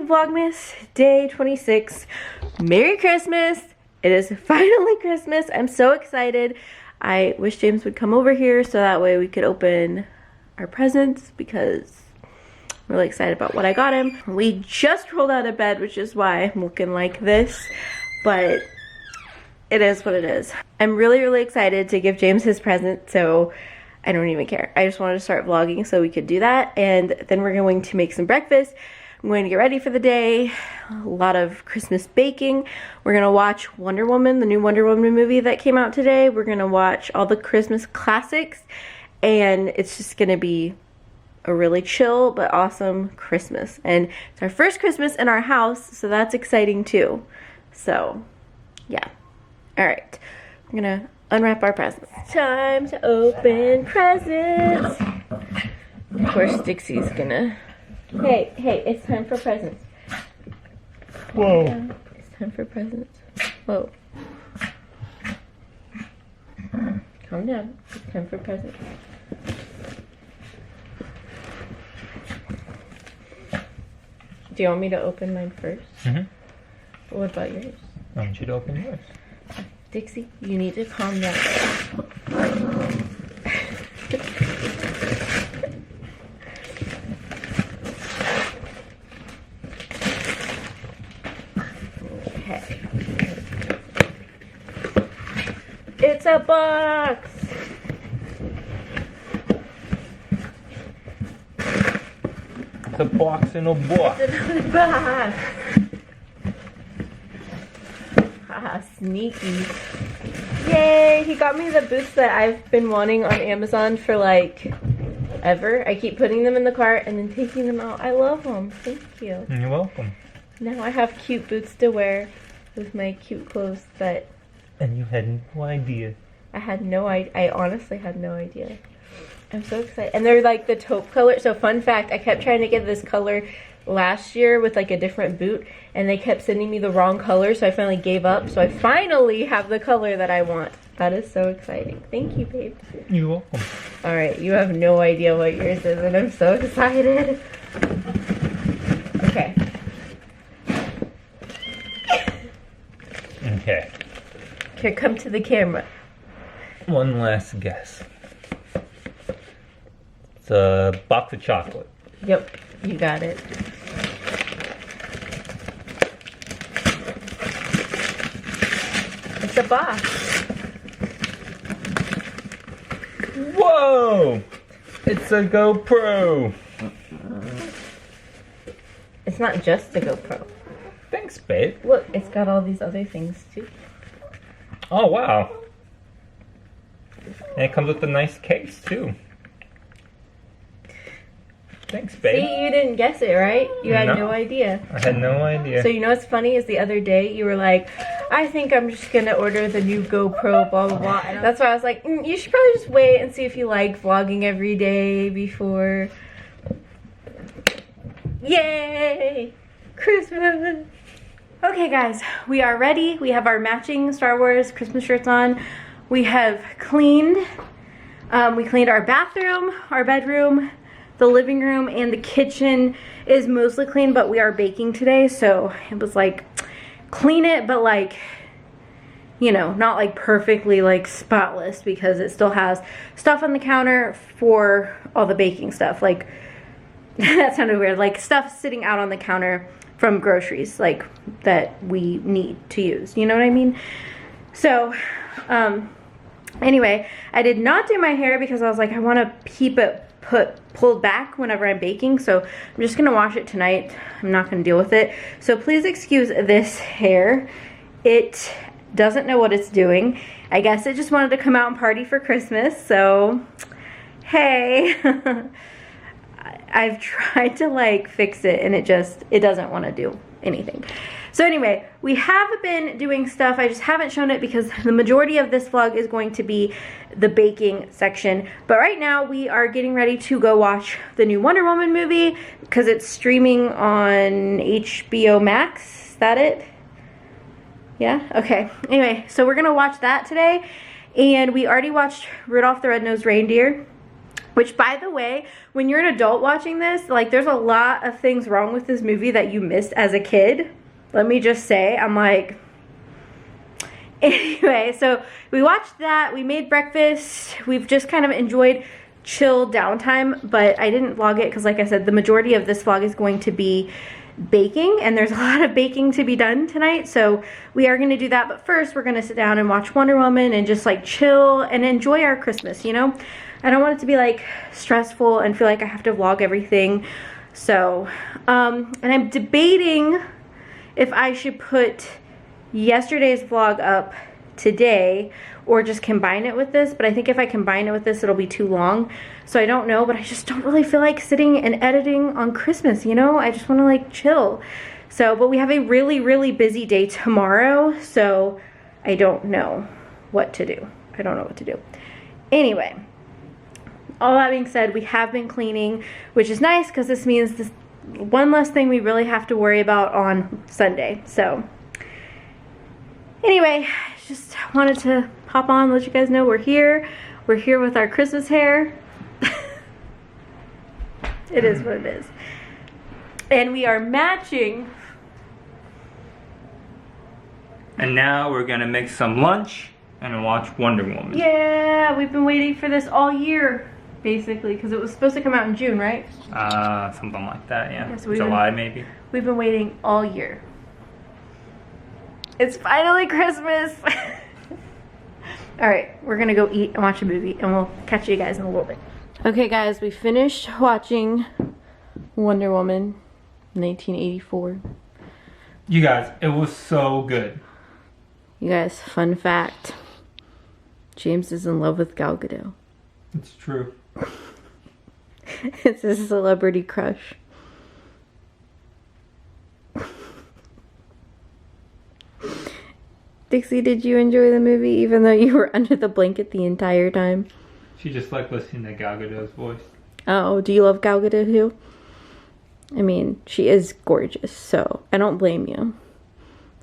Vlogmas day 26. Merry Christmas. It is finally Christmas. I'm so excited. I wish James would come over here so that way we could open our presents because I'm really excited about what I got him. We just rolled out of bed, which is why I'm looking like this, but it is what it is. I'm really excited to give James his present, so I don't even care. I just wanted to start vlogging so we could do that, and then we're going to make some breakfast. I'm going to get ready for the day. A lot of Christmas baking. We're gonna watch Wonder Woman, the new Wonder Woman movie that came out today. We're gonna watch all the Christmas classics, and it's just gonna be a really chill but awesome Christmas. And it's our first Christmas in our house, so that's exciting too. So yeah. All right, we're gonna unwrap our presents. Time to open presents. Of course, Dixie's gonna. Hey, it's time for presents. Whoa. Yeah, it's time for presents. Whoa. Calm down. It's time for presents. Do you want me to open mine first? Mm-hmm. What about yours? I want you to open yours. Dixie, you need to calm down. Okay. It's a box! It's a box in a box. It's another box! Haha, sneaky. Yay! He got me the boots that I've been wanting on Amazon for like ever. I keep putting them in the cart and then taking them out. I love them. Thank you. You're welcome. Now I have cute boots to wear with my cute clothes that And you had no idea. I honestly had no idea. I'm so excited. And they're like the taupe color. So fun fact, I kept trying to get this color last year with like a different boot, and they kept sending me the wrong color, so I finally gave up. So I finally have the color that I want. That is so exciting. Thank you, babe. You're welcome. All right, you have no idea what yours is, and I'm so excited. Okay. Okay. Here, come to the camera. One last guess. It's a box of chocolate. Yep, you got it. It's a box. Whoa! It's a GoPro. It's not just the GoPro. Thanks, babe. Look, it's got all these other things too. Oh, wow. And it comes with a nice case, too. Thanks, babe. See, you didn't guess it, right? You had no idea. I had no idea. So you know what's funny is the other day you were like, I think I'm just gonna order the new GoPro, blah, blah, blah. And that's why I was like, you should probably just wait and see if you like vlogging every day before. Yay! Christmas! Okay guys, we are ready. We have our matching Star Wars Christmas shirts on. We have cleaned. We cleaned our bathroom, our bedroom, the living room, and the kitchen is mostly clean, but we are baking today, so it was like, clean it, but like, you know, not like perfectly like spotless, because it still has stuff on the counter for all the baking stuff. Like, that sounded weird, like stuff sitting out on the counter from groceries, like that we need to use, you know what I mean? So, anyway, I did not do my hair because I was like, I want to keep it pulled back whenever I'm baking, so I'm just gonna wash it tonight. I'm not gonna deal with it, so please excuse this hair. It doesn't know what it's doing. I guess it just wanted to come out and party for Christmas, so hey. I've tried to like fix it and it doesn't want to do anything. So anyway, we have been doing stuff. I just haven't shown it because the majority of this vlog is going to be the baking section. But right now we are getting ready to go watch the new Wonder Woman movie because it's streaming on HBO Max. Is that it? Yeah? Okay. Anyway, so we're going to watch that today. And we already watched Rudolph the Red-Nosed Reindeer, Which, by the way, when you're an adult watching this, like, there's a lot of things wrong with this movie that you missed as a kid. Let me just say, I'm like... Anyway, so we watched that. We made breakfast. We've just kind of enjoyed chill downtime, but I didn't vlog it because, like I said, the majority of this vlog is going to be baking, and there's a lot of baking to be done tonight, so we are going to do that. But first, we're going to sit down and watch Wonder Woman and just, like, chill and enjoy our Christmas, you know? I don't want it to be, like, stressful and feel like I have to vlog everything. So, and I'm debating if I should put yesterday's vlog up today or just combine it with this. But I think if I combine it with this, it'll be too long. So I don't know, but I just don't really feel like sitting and editing on Christmas, you know? I just want to, like, chill. So, but we have a really, really busy day tomorrow, so I don't know what to do. I don't know what to do. Anyway. All that being said, we have been cleaning, which is nice because this means this one less thing we really have to worry about on Sunday. So anyway, just wanted to hop on, let you guys know we're here. We're here with our Christmas hair. It is what it is. And we are matching. And now we're gonna make some lunch and watch Wonder Woman. Yeah, we've been waiting for this all year. Basically, because it was supposed to come out in June, right? Something like that, yeah. So July, maybe. We've been waiting all year. It's finally Christmas. All right, we're gonna go eat and watch a movie, and we'll catch you guys in a little bit. Okay, guys, we finished watching Wonder Woman 1984. You guys, it was so good. You guys, fun fact. James is in love with Gal Gadot. It's true. It's a celebrity crush. Dixie, did you enjoy the movie even though you were under the blanket the entire time? She just liked listening to Gal Gadot's voice. Oh, do you love Gal Gadot too? I mean, she is gorgeous, so I don't blame you.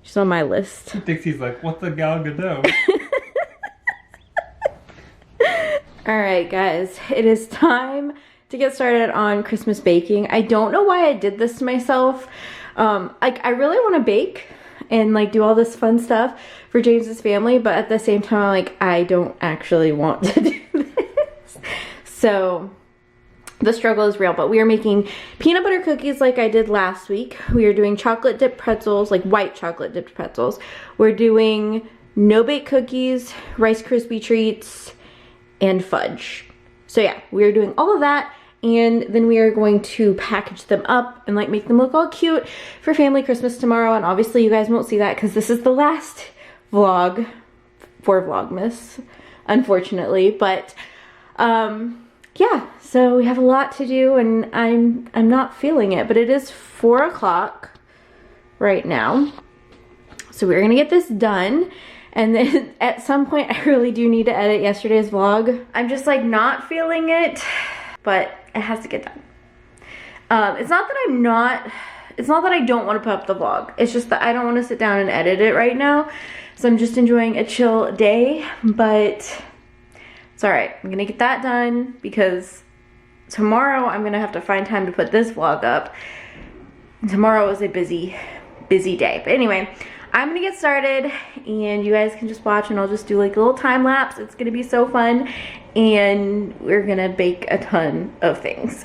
She's on my list. Dixie's like, what's a Gal Gadot? Alright guys, it is time to get started on Christmas baking. I don't know why I did this to myself. Like, I really want to bake and, like, do all this fun stuff for James's family, but at the same time, I'm like, I don't actually want to do this. So the struggle is real, but we are making peanut butter cookies like I did last week. We are doing chocolate dipped pretzels, like white chocolate dipped pretzels. We're doing no-bake cookies, Rice Krispie treats, and fudge. So yeah, we are doing all of that, and then we are going to package them up and, like, make them look all cute for family Christmas tomorrow. And obviously you guys won't see that because this is the last vlog for Vlogmas, unfortunately. But yeah, so we have a lot to do, and I'm not feeling it, but it is 4 o'clock right now, so we're gonna get this done. And then at some point, I really do need to edit yesterday's vlog. I'm just, like, not feeling it, but it has to get done. It's not that I don't want to put up the vlog. It's just that I don't want to sit down and edit it right now. So I'm just enjoying a chill day, but it's all right. I'm gonna get that done because tomorrow I'm gonna have to find time to put this vlog up. And tomorrow is a busy day. But anyway, I'm gonna get started and you guys can just watch, and I'll just do, like, a little time lapse. It's gonna be so fun, and we're gonna bake a ton of things.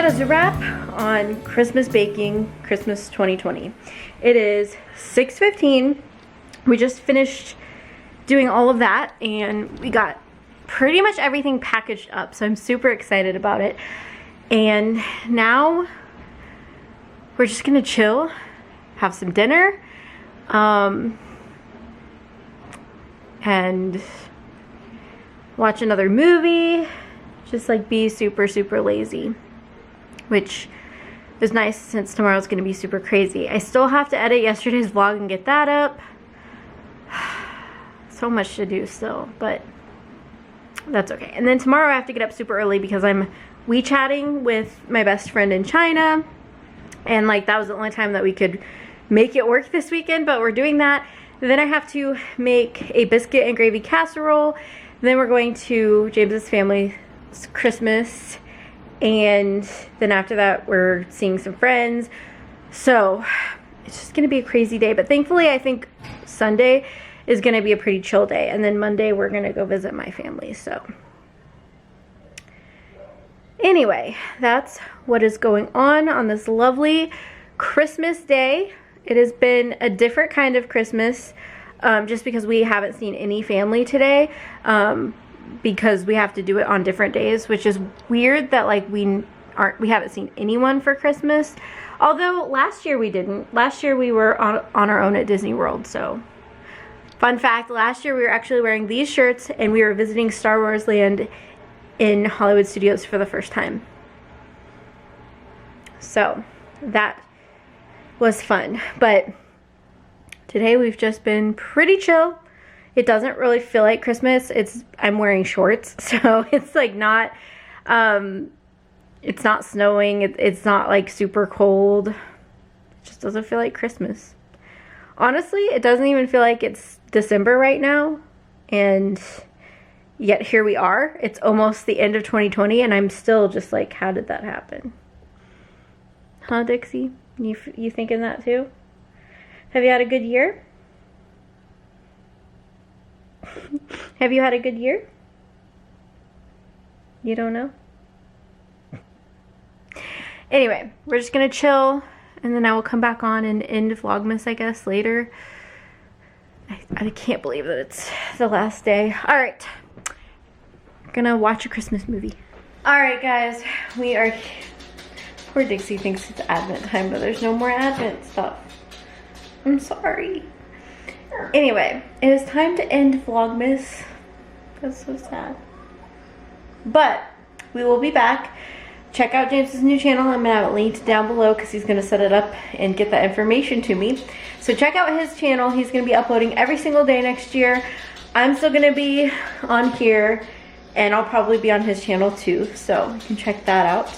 that is a wrap on Christmas baking, Christmas 2020. It is 6:15. We just finished doing all of that and we got pretty much everything packaged up, so I'm super excited about it. And now we're just gonna chill, have some dinner, and watch another movie, just like be super lazy, which is nice since tomorrow's gonna be super crazy. I still have to edit yesterday's vlog and get that up. So much to do still, but that's okay. And then tomorrow I have to get up super early because I'm WeChatting with my best friend in China, and like that was the only time that we could make it work this weekend, but we're doing that. Then I have to make a biscuit and gravy casserole. Then we're going to James's family's Christmas, and then after that we're seeing some friends. So it's just gonna be a crazy day, but thankfully I think Sunday is gonna be a pretty chill day, and then Monday we're gonna go visit my family. So anyway, that's what is going on this lovely Christmas day. It has been a different kind of Christmas, just because we haven't seen any family today, because we have to do it on different days, which is weird that like we haven't seen anyone for Christmas. Although last year we didn't. Last year we were on our own at Disney World. So fun fact, last year we were actually wearing these shirts and we were visiting Star Wars Land in Hollywood Studios for the first time. So that was fun. But today we've just been pretty chill. It doesn't really feel like Christmas. I'm wearing shorts, so it's like not, it's not snowing. It's not like super cold. It just doesn't feel like Christmas. Honestly, it doesn't even feel like it's December right now, and yet here we are. It's almost the end of 2020 and I'm still just like, how did that happen? Huh, Dixie? You thinking that too? Have you had a good year? Have you had a good year? You don't know? Anyway, we're just gonna chill, and then I will come back on and end Vlogmas, I guess, later. I can't believe that it's the last day. All right, we're gonna watch a Christmas movie. All right, guys, we are. Poor Dixie thinks it's Advent time, but there's no more Advent stuff. I'm sorry. Anyway, it is time to end Vlogmas. That's so sad. But we will be back. Check out James's new channel. I'm gonna have it linked down below because he's gonna set it up and get that information to me. So check out his channel. He's gonna be uploading every single day next year. I'm still gonna be on here, and I'll probably be on his channel too, so you can check that out.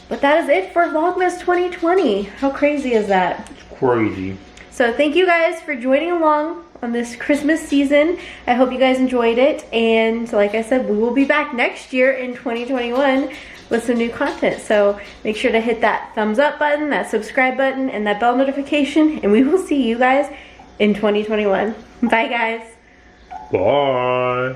But that is it for Vlogmas 2020. How crazy is that? It's crazy. So thank you guys for joining along on this Christmas season. I hope you guys enjoyed it, and like I said, we will be back next year in 2021 with some new content. So make sure to hit that thumbs up button, that subscribe button, and that bell notification, and we will see you guys in 2021. Bye guys. Bye.